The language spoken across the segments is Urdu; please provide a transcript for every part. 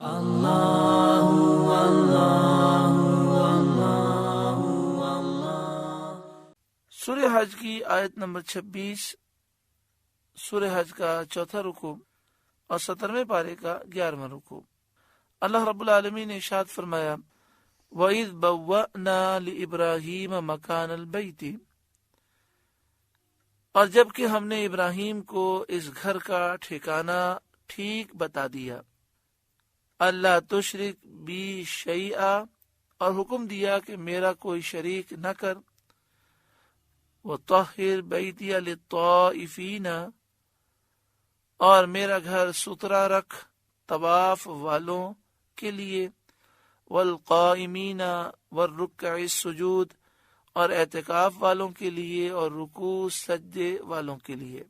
اللہ اللہ اللہ۔ سورہ حج کی آیت نمبر 26، سورہ حج کا چوتھا رکوع اور 17ویں پارے کا 11واں رکوع۔ اللہ رب العالمین نے ارشاد فرمایا وَإِذْ بَوَّأْنَا لِإِبْرَاهِيمَ مَكَانَ الْبَيْتِ، اور جب کہ ہم نے ابراہیم کو اس گھر کا ٹھکانہ ٹھیک بتا دیا، اللہ تشرک بی شیئا، اور حکم دیا کہ میرا کوئی شریک نہ کر، وَطَهِّرْ بَيْتِيَ لِلطَّائِفِينَ، اور میرا گھر ستھرا رکھ طواف والوں کے لیے، والقائمین والرکع السجود، اور اعتکاف والوں کے لیے اور رکوع سجدے والوں کے لیے۔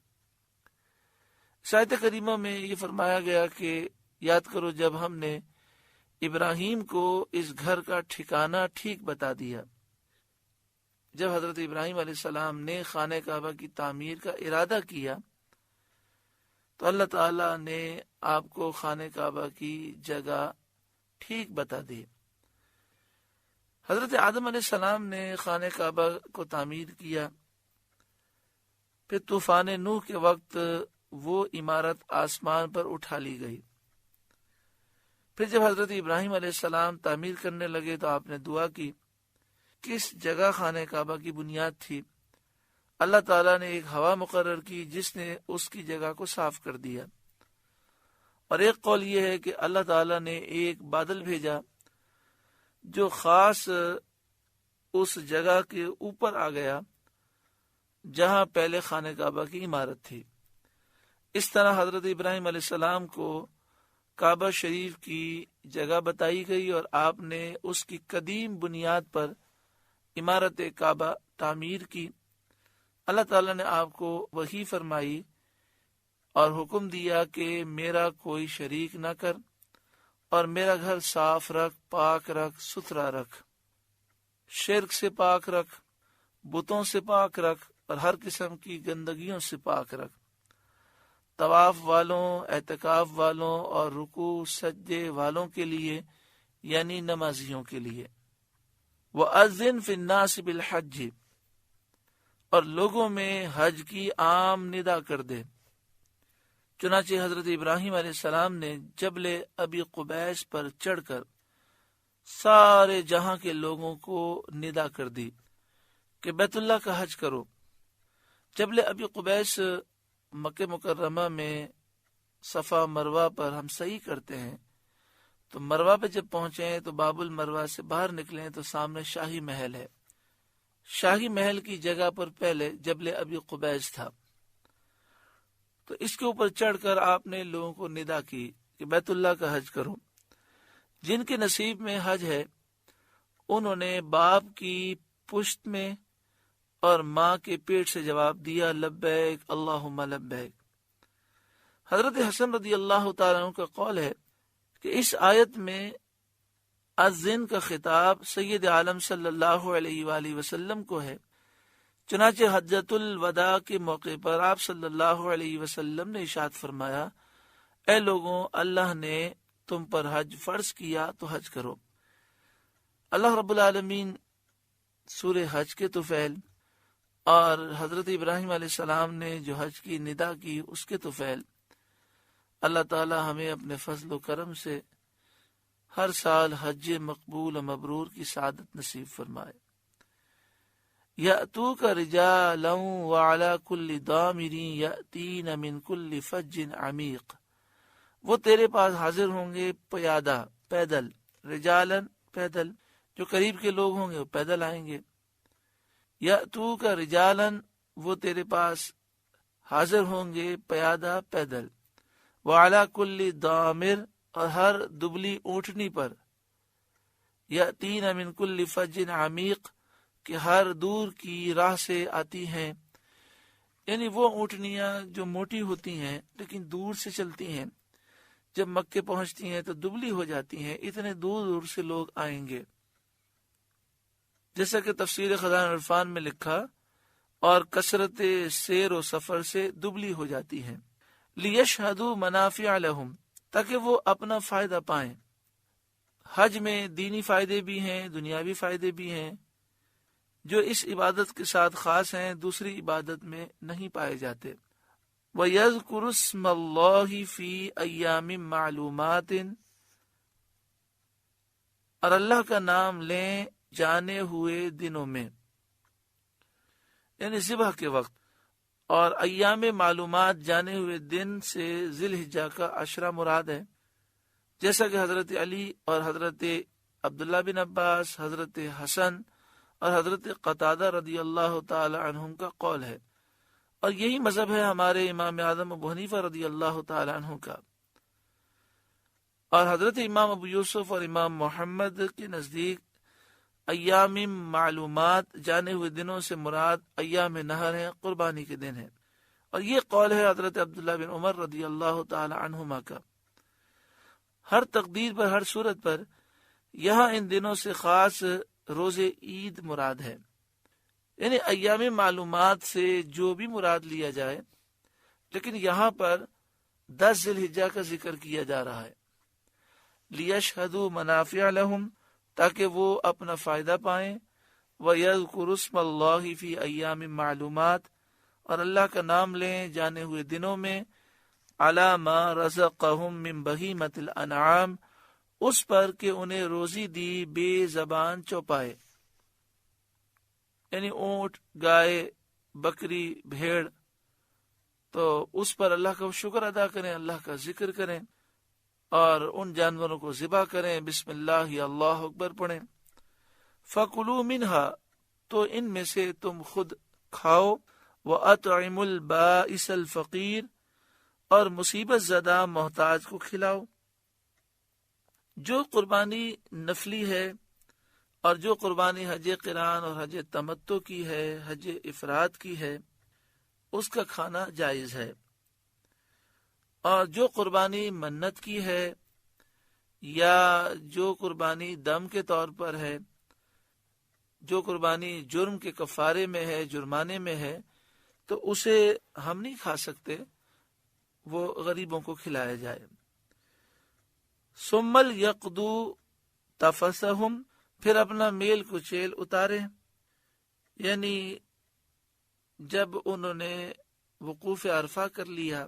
اس آیت کریمہ میں یہ فرمایا گیا کہ یاد کرو جب ہم نے ابراہیم کو اس گھر کا ٹھکانہ ٹھیک بتا دیا، جب حضرت ابراہیم علیہ السلام نے خانہ کعبہ کی تعمیر کا ارادہ کیا تو اللہ تعالی نے آپ کو خانہ کعبہ کی جگہ ٹھیک بتا دی۔ حضرت آدم علیہ السلام نے خانہ کعبہ کو تعمیر کیا، پھر طوفان نوح کے وقت وہ عمارت آسمان پر اٹھا لی گئی۔ پھر جب حضرت ابراہیم علیہ السلام تعمیر کرنے لگے تو آپ نے دعا کی، کس جگہ خانہ کعبہ کی بنیاد تھی؟ اللہ تعالیٰ نے ایک ہوا مقرر کی جس نے اس کی جگہ کو صاف کر دیا، اور ایک قول یہ ہے کہ اللہ تعالیٰ نے ایک بادل بھیجا جو خاص اس جگہ کے اوپر آ گیا جہاں پہلے خانہ کعبہ کی عمارت تھی۔ اس طرح حضرت ابراہیم علیہ السلام کو کعبہ شریف کی جگہ بتائی گئی اور آپ نے اس کی قدیم بنیاد پر عمارت کعبہ تعمیر کی۔ اللہ تعالیٰ نے آپ کو وحی فرمائی اور حکم دیا کہ میرا کوئی شریک نہ کر، اور میرا گھر صاف رکھ، پاک رکھ، ستھرا رکھ، شرک سے پاک رکھ، بتوں سے پاک رکھ، اور ہر قسم کی گندگیوں سے پاک رکھ، طواف والوں، اعتکاف والوں اور رکوع سجدے والوں کے لیے، یعنی نمازیوں کے لیے۔ وَأَذِّن فِي النَّاسِ بِالْحَجِّ، اور لوگوں میں حج کی عام ندا کر دے۔ چنانچہ حضرت ابراہیم علیہ السلام نے جبل ابی قبیس پر چڑھ کر سارے جہاں کے لوگوں کو ندا کر دی کہ بیت اللہ کا حج کرو۔ جبل ابی قبیس مکہ مکرمہ میں صفا مروہ پر ہم سعی کرتے ہیں، تو مروہ پہ جب پہنچے تو باب المروہ سے باہر نکلیں تو سامنے شاہی محل ہے۔ شاہی محل کی جگہ پر پہلے جبل ابی قبیس تھا، تو اس کے اوپر چڑھ کر آپ نے لوگوں کو ندا کی کہ بیت اللہ کا حج کرو۔ جن کے نصیب میں حج ہے انہوں نے باپ کی پشت میں اور ماں کے پیٹ سے جواب دیا، لبیک اللہم لبیک۔ حضرت حسن رضی اللہ تعالیٰ عنہ کا قول ہے کہ اس آیت میں اذن کا خطاب سید عالم صلی اللہ علیہ وآلہ وسلم کو ہے۔ چنانچہ حجۃ الوداع کے موقع پر آپ صلی اللہ علیہ وسلم نے ارشاد فرمایا، اے لوگوں، اللہ نے تم پر حج فرض کیا تو حج کرو۔ اللہ رب العالمین سورہ حج کے طفیل اور حضرت ابراہیم علیہ السلام نے جو حج کی ندا کی اس کے طفیل، اللہ تعالی ہمیں اپنے فضل و کرم سے ہر سال حج مقبول و مبرور کی سعادت نصیب فرمائے۔ یأتوک رجالا وعلی کل ضامر یأتین من کل فج عمیق، وہ تیرے پاس حاضر ہوں گے پیادہ، پیدل، رجالن پیدل، جو قریب کے لوگ ہوں گے وہ پیدل آئیں گے۔ یأتوک رجالن، وہ تیرے پاس حاضر ہوں گے پیادہ، پیدل، وعلی کل ضامر، اور ہر دبلی اونٹنی پر، یأتین من کل فج عمیق، کہ ہر دور کی راہ سے آتی ہیں، یعنی وہ اونٹنیاں جو موٹی ہوتی ہیں لیکن دور سے چلتی ہیں، جب مکے پہنچتی ہیں تو دبلی ہو جاتی ہیں، اتنے دور دور سے لوگ آئیں گے۔ جیسا کہ تفسیر خزائن عرفان میں لکھا، اور کثرت سیر و سفر سے دبلی ہو جاتی ہیں۔ لِيَشْهَدُوا مَنَافِعَ لَهُمْ، تاکہ وہ اپنا فائدہ پائیں۔ حج میں دینی فائدے بھی ہیں، دنیاوی فائدے بھی ہیں، جو اس عبادت کے ساتھ خاص ہیں، دوسری عبادت میں نہیں پائے جاتے۔ وَيَذْكُرُ اسْمَ اللَّهِ فِي أَيَّامٍ مَّعْلُومَاتٍ، اور اللہ کا نام لیں جانے ہوئے دنوں میں، یعنی ذبح کے وقت۔ اور ایام معلومات جانے ہوئے دن سے ذی الحجہ کا عشرہ مراد ہے، جیسا کہ حضرت علی اور حضرت عبداللہ بن عباس، حضرت حسن اور حضرت قتادہ رضی اللہ تعالی عنہم کا قول ہے، اور یہی مذہب ہے ہمارے امام اعظم ابو حنیفہ رضی اللہ تعالی عنہ کا۔ اور حضرت امام ابو یوسف اور امام محمد کے نزدیک ایام معلومات جانے ہوئے دنوں سے مراد ایام نہر ہیں، قربانی کے دن ہیں، اور یہ قول ہے حضرت عبداللہ بن عمر رضی اللہ تعالی عنہما کا۔ ہر تقدیر پر، ہر صورت پر یہاں ان دنوں سے خاص روز عید مراد ہے، یعنی ایام معلومات سے جو بھی مراد لیا جائے، لیکن یہاں پر 10 ذی الحجہ کا ذکر کیا جا رہا ہے۔ لیشہدوا منافع لہم، تاکہ وہ اپنا فائدہ پائیں، وَيَذْكُرُ اسْمَ اللَّهِ فِي أَيَّامٍ معلومات، اور اللہ کا نام لیں جانے ہوئے دنوں میں، عَلَى مَا رَزَقَهُم مِّن بَهِيمَةِ الْأَنْعَامِ، اس پر کہ انہیں روزی دی بے زبان چوپائے، یعنی اونٹ، گائے، بکری، بھیڑ، تو اس پر اللہ کا شکر ادا کریں، اللہ کا ذکر کریں، اور ان جانوروں کو ذبح کریں، بسم اللہ یا اللہ اکبر پڑھیں۔ فَكُلُوا مِنْهَا، تو ان میں سے تم خود کھاؤ، وَأَطْعِمُوا الْبَائِسَ الْفَقِيرَ، اور مصیبت زدہ محتاج کو کھلاؤ۔ جو قربانی نفلی ہے اور جو قربانی حج قران اور حج تمتع کی ہے، حج افراد کی ہے، اس کا کھانا جائز ہے۔ اور جو قربانی منت کی ہے یا جو قربانی دم کے طور پر ہے، جو قربانی جرم کے کفارے میں ہے، جرمانے میں ہے، تو اسے ہم نہیں کھا سکتے، وہ غریبوں کو کھلایا جائے۔ ثم یقدو تفسہم، پھر اپنا میل کچیل اتارے، یعنی جب انہوں نے وقوف عرفہ کر لیا،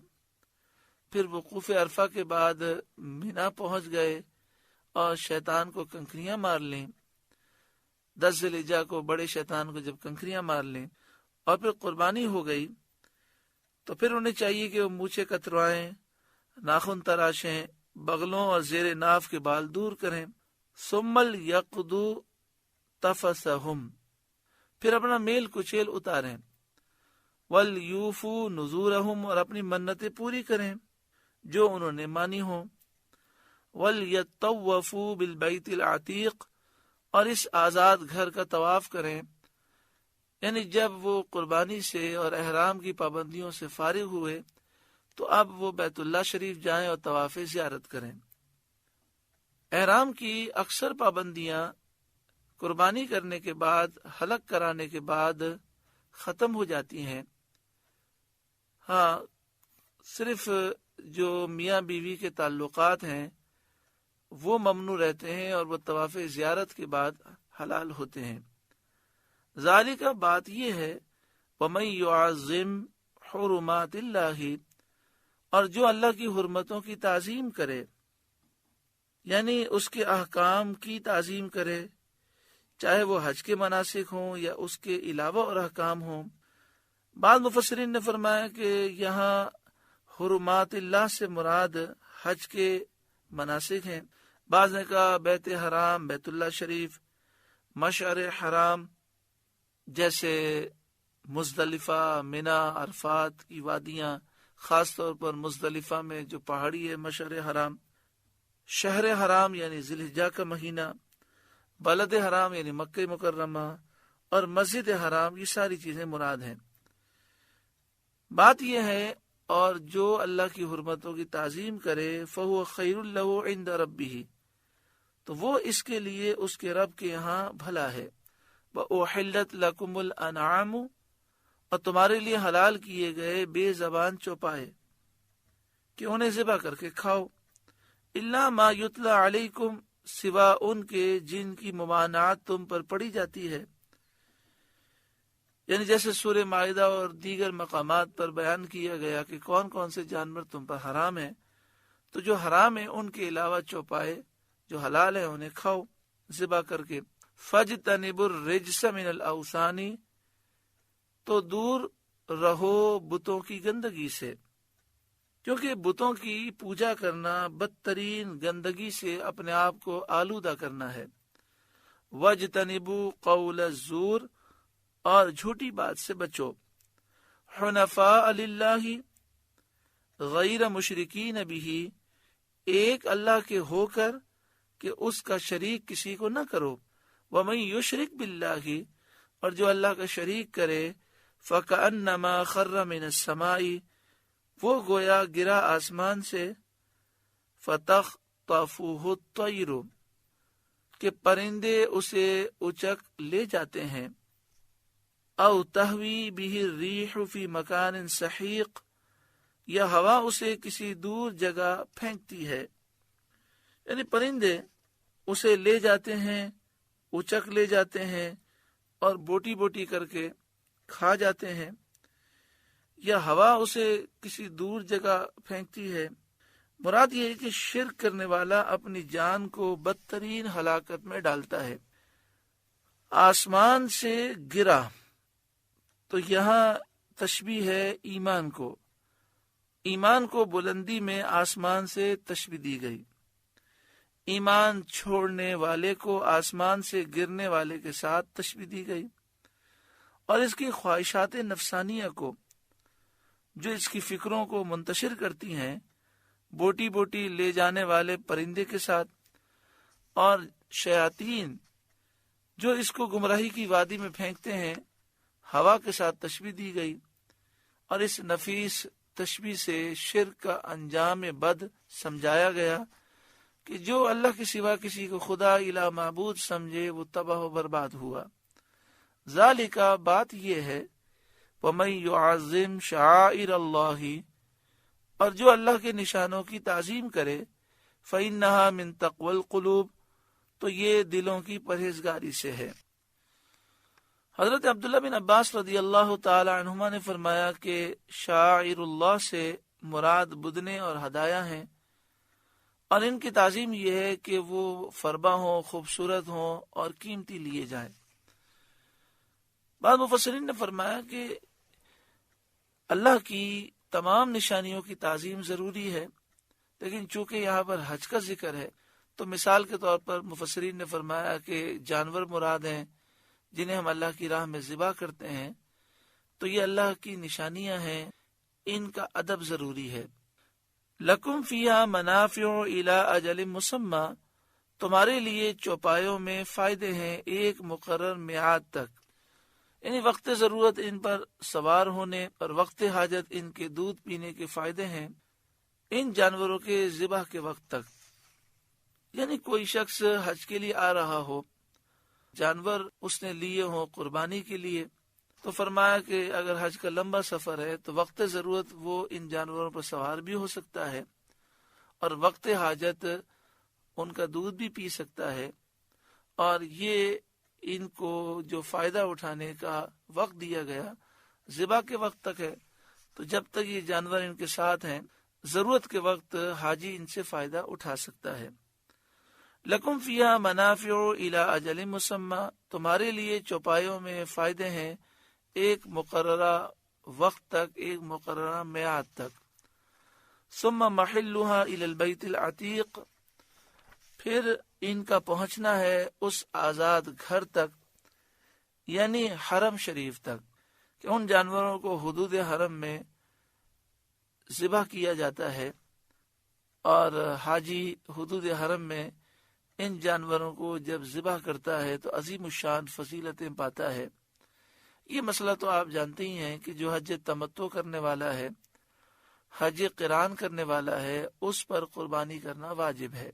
پھر وقوف عرفہ کے بعد مینا پہنچ گئے اور شیطان کو کنکریاں مار لیں، 10 ذی الحجہ کو بڑے شیطان کو جب کنکریاں مار لیں اور پھر قربانی ہو گئی، تو پھر انہیں چاہیے کہ وہ مونچھیں کتروائیں، ناخن تراشیں، بغلوں اور زیر ناف کے بال دور کریں۔ ثم یقدو تفسہم، پھر اپنا میل کچیل اتاریں، وَلْيُوفُوا نُذُورَهُمْ، اور اپنی منتیں پوری کریں جو انہوں نے مانی ہوں، وَلْيَطَّوَّفُوا بِالْبَيْتِ الْعَتِيقِ، اور اس آزاد گھر کا طواف کریں، یعنی جب وہ قربانی سے اور احرام کی پابندیوں سے فارغ ہوئے تو اب وہ بیت اللہ شریف جائیں اور طواف زیارت کریں۔ احرام کی اکثر پابندیاں قربانی کرنے کے بعد، حلق کرانے کے بعد ختم ہو جاتی ہیں۔ ہاں، صرف جو میاں بیوی کے تعلقات ہیں وہ ممنوع رہتے ہیں اور وہ طواف زیارت کے بعد حلال ہوتے ہیں۔ ذالک، بات یہ ہے، وَمَن يُعَظِّمْ حُرُمَاتِ اللَّهِ، اور جو اللہ کی حرمتوں کی تعظیم کرے، یعنی اس کے احکام کی تعظیم کرے، چاہے وہ حج کے مناسک ہوں یا اس کے علاوہ اور احکام ہوں۔ بعض مفسرین نے فرمایا کہ یہاں حرمات اللہ سے مراد حج کے مناسک ہیں، بعض نے کہا بیت حرام، بیت اللہ شریف، مشعر حرام جیسے مزدلفہ، منا، عرفات کی وادیاں، خاص طور پر مزدلفہ میں جو پہاڑی ہے مشعر حرام، شہر حرام یعنی ذی الحجہ کا مہینہ، بلد حرام یعنی مکہ مکرمہ، اور مسجد حرام، یہ ساری چیزیں مراد ہیں۔ بات یہ ہے، اور جو اللہ کی حرمتوں کی تعظیم کرے فَهُوَ خَيْرٌ لَهُ عِنْدَ رَبِّهِ، تو وہ اس کے لیے اس کے رب کے یہاں بھلا ہے۔ وَأُحِلَّتْ لَكُمُ الْأَنْعَامُ، اور تمہارے لیے حلال کیے گئے بے زبان چوپائے کہ انہیں ذبح کر کے کھاؤ۔ الا ما یتلا علیکم، سوا ان کے جن کی ممانعت تم پر پڑھی جاتی ہے، یعنی جیسے سورہ مائدہ اور دیگر مقامات پر بیان کیا گیا کہ کون کون سے جانور تم پر حرام ہیں، تو جو حرام ہیں ان کے علاوہ چوپائے، جو حلال ہیں انہیں کھاؤ ذبح کر کے۔ فَاجْتَنِبُوا الرِّجْسَ مِنَ الْأَوْثَانِ، تو دور رہو بتوں کی گندگی سے، کیونکہ بتوں کی پوجا کرنا بدترین گندگی سے اپنے آپ کو آلودہ کرنا ہے۔ وَاجْتَنِبُوا قَوْلَ الزُّورِ، اور جھوٹی بات سے بچو۔ حنفاء للہ، غیر مشرکین بہ، ایک اللہ کے ہو کر کہ اس کا شریک کسی کو نہ کرو۔ ومن یشرک باللہ، اور جو اللہ کا شریک کرے، فکأنما خر من السماء، وہ گویا گرا آسمان سے، فتخطفہ الطیر، کہ پرندے اسے اچک لے جاتے ہیں، او تہوی بہ الریح فی مکان سحیق، یا ہوا اسے کسی دور جگہ پھینکتی ہے، یعنی پرندے اسے لے جاتے ہیں، اچک لے جاتے ہیں اور بوٹی بوٹی کر کے کھا جاتے ہیں، یا ہوا اسے کسی دور جگہ پھینکتی ہے۔ مراد یہ ہے کہ شرک کرنے والا اپنی جان کو بدترین ہلاکت میں ڈالتا ہے۔ آسمان سے گرا، تو یہاں تشبیہ ہے ایمان کو، ایمان کو بلندی میں آسمان سے تشبیہ دی گئی، ایمان چھوڑنے والے کو آسمان سے گرنے والے کے ساتھ تشبیہ دی گئی، اور اس کی خواہشات نفسانیہ کو، جو اس کی فکروں کو منتشر کرتی ہیں، بوٹی بوٹی لے جانے والے پرندے کے ساتھ، اور شیاطین جو اس کو گمراہی کی وادی میں پھینکتے ہیں، ہوا کے ساتھ تشبیہ دی گئی۔ اور اس نفیس تشبیہ سے شرک کا انجام بد سمجھایا گیا کہ جو اللہ کے سوا کسی کو خدا الہ معبود سمجھے وہ تباہ و برباد ہوا۔ ذالک، بات یہ ہے، وَمَن يُعَظِّمْ شَعَائِرَ اللَّهِ، اور جو اللہ کے نشانوں کی تعظیم کرے، فَإِنَّهَا مِن تَقْوَى الْقُلُوبِ، تو یہ دلوں کی پرہیزگاری سے ہے۔ حضرت عبداللہ بن عباس رضی اللہ تعالی عنہما نے فرمایا کہ شاعر اللہ سے مراد بدنے اور ہدایہ ہیں، اور ان کی تعظیم یہ ہے کہ وہ فربا ہوں، خوبصورت ہوں اور قیمتی لیے جائیں۔ بعض مفسرین نے فرمایا کہ اللہ کی تمام نشانیوں کی تعظیم ضروری ہے، لیکن چونکہ یہاں پر حج کا ذکر ہے تو مثال کے طور پر مفسرین نے فرمایا کہ جانور مراد ہیں جنہیں ہم اللہ کی راہ میں ذبح کرتے ہیں، تو یہ اللہ کی نشانیاں ہیں، ان کا ادب ضروری ہے۔ لکم فیہا منافع الی اجل مسمی، تمہارے لیے چوپایوں میں فائدے ہیں ایک مقرر میعاد تک، یعنی وقت ضرورت ان پر سوار ہونے اور وقت حاجت ان کے دودھ پینے کے فائدے ہیں ان جانوروں کے ذبح کے وقت تک۔ یعنی کوئی شخص حج کے لیے آ رہا ہو، جانور اس نے لیے ہوں قربانی کے لیے، تو فرمایا کہ اگر حج کا لمبا سفر ہے تو وقت ضرورت وہ ان جانوروں پر سوار بھی ہو سکتا ہے، اور وقت حاجت ان کا دودھ بھی پی سکتا ہے، اور یہ ان کو جو فائدہ اٹھانے کا وقت دیا گیا ذبح کے وقت تک ہے، تو جب تک یہ جانور ان کے ساتھ ہیں ضرورت کے وقت حاجی ان سے فائدہ اٹھا سکتا ہے۔ لکم فیہا منافع الی اجل مسمی، تمہارے لیے چوپایوں میں فائدے ہیں ایک مقررہ وقت تک، ایک مقررہ میعاد تک۔ ثم محلھا الی البیت العتیق، پھر ان کا پہنچنا ہے اس آزاد گھر تک، یعنی حرم شریف تک، کہ ان جانوروں کو حدود حرم میں ذبح کیا جاتا ہے، اور حاجی حدود حرم میں ان جانوروں کو جب ذبح کرتا ہے تو عظیم الشان فضیلتیں پاتا ہے۔ یہ مسئلہ تو آپ جانتے ہی ہیں کہ جو حج تمتع کرنے والا ہے، حج قران کرنے والا ہے، اس پر قربانی کرنا واجب ہے،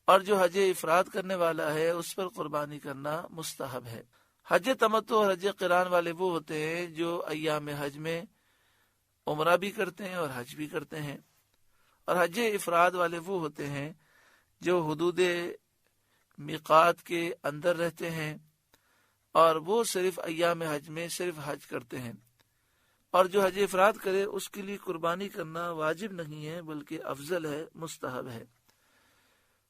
اور جو حج افراد کرنے والا ہے اس پر قربانی کرنا مستحب ہے۔ حج تمتع اور حج قران والے وہ ہوتے ہیں جو ایام حج میں عمرہ بھی کرتے ہیں اور حج بھی کرتے ہیں، اور حج افراد والے وہ ہوتے ہیں جو حدود میقات کے اندر رہتے ہیں اور وہ صرف ایام حج میں صرف حج کرتے ہیں، اور جو حج افراد کرے اس کے لیے قربانی کرنا واجب نہیں ہے بلکہ افضل ہے، مستحب ہے۔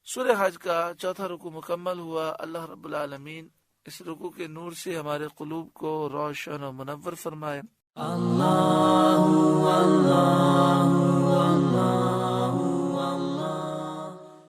سورہ حج کا چوتھا رکوع مکمل ہوا۔ اللہ رب العالمین اس رکوع کے نور سے ہمارے قلوب کو روشن اور منور فرمائے۔ اللہ اللہ اللہ